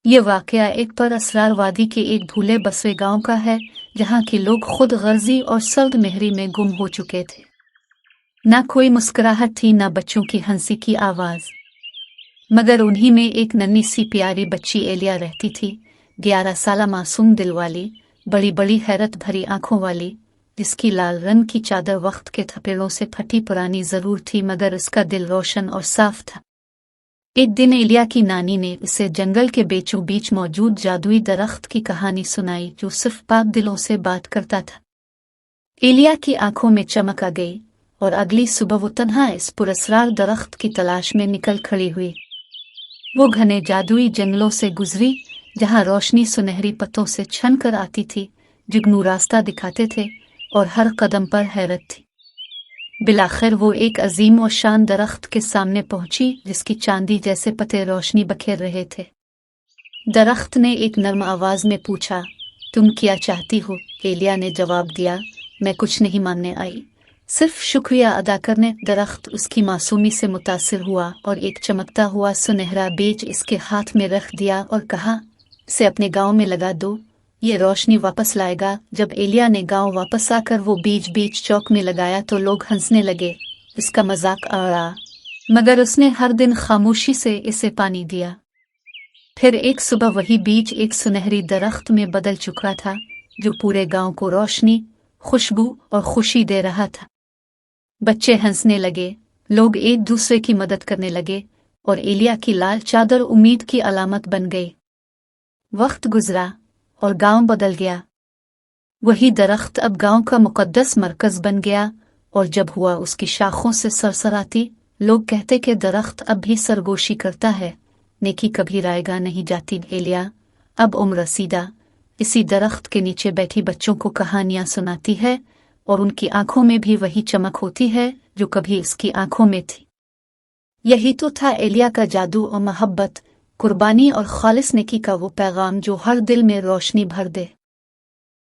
ये वाकया एक पर असरार वादी के एक भूले बसवे गांव का है, जहां के लोग खुद गर्जी और सर्द मेहरी में गुम हो चुके थे। ना कोई मुस्कुराहट थी, ना बच्चों की हंसी की आवाज, मगर उन्हीं में एक नन्ही सी प्यारी बच्ची एलिया रहती थी। 11 साल मासूम दिल वाली, बड़ी बड़ी हैरत भरी आंखों वाली, जिसकी लाल रंग की चादर वक्त के थपेड़ों से फटी पुरानी जरूर थी, मगर उसका दिल रोशन और साफ था। एक दिन एलिया की नानी ने उसे जंगल के बीचों बीच मौजूद जादुई दरख्त की कहानी सुनाई, जो सिर्फ पाक दिलों से बात करता था। एलिया की आंखों में चमक आ गई और अगली सुबह वो तन्हा इस पुरस्रार दरख्त की तलाश में निकल खड़ी हुई। वो घने जादुई जंगलों से गुजरी, जहां रोशनी सुनहरी पत्तों से छन कर आती थी, जुगनू रास्ता दिखाते थे और हर कदम पर हैरत थी। बिलाखिर वो एक अजीम और शान दरख्त के सामने पहुंची, जिसकी चांदी जैसे पत्ते रोशनी बखेर रहे थे। दरख्त ने एक नर्म आवाज में पूछा, तुम क्या चाहती हो? एलिया ने जवाब दिया, मैं कुछ नहीं मांगने आई, सिर्फ शुक्रिया अदा करने। दरख्त उसकी मासूमी से मुतासिर हुआ और एक चमकता हुआ सुनहरा बीज इसके हाथ में रख दिया और कहा, इसे अपने गांव में लगा दो, ये रोशनी वापस लाएगा। जब एलिया ने गांव वापस आकर वो बीच चौक में लगाया तो लोग हंसने लगे, इसका मजाक आ रहा, मगर उसने हर दिन खामोशी से इसे पानी दिया। फिर एक सुबह वही बीज एक सुनहरी दरख्त में बदल चुका था, जो पूरे गांव को रोशनी, खुशबू और खुशी दे रहा था। बच्चे हंसने लगे, लोग एक दूसरे की मदद करने लगे और एलिया की लाल चादर उम्मीद की अलामत बन गई। वक्त गुजरा और गांव बदल गया। वही दरख्त अब गांव का मुकद्दस मरकज बन गया, और जब हुआ उसकी शाखों से सरसराती, लोग कहते कि दरख्त अब भी सरगोशी करता है, नेकी कभी रायगा नहीं जाती। एलिया अब उम्र रसीदा इसी दरख्त के नीचे बैठी बच्चों को कहानियां सुनाती है, और उनकी आंखों में भी वही चमक होती है जो कभी उसकी आंखों में थी। यही तो था एलिया का जादू और मोहब्बत, कुर्बानी और खालिस नेकी का वो पैगाम जो हर दिल में रोशनी भर दे।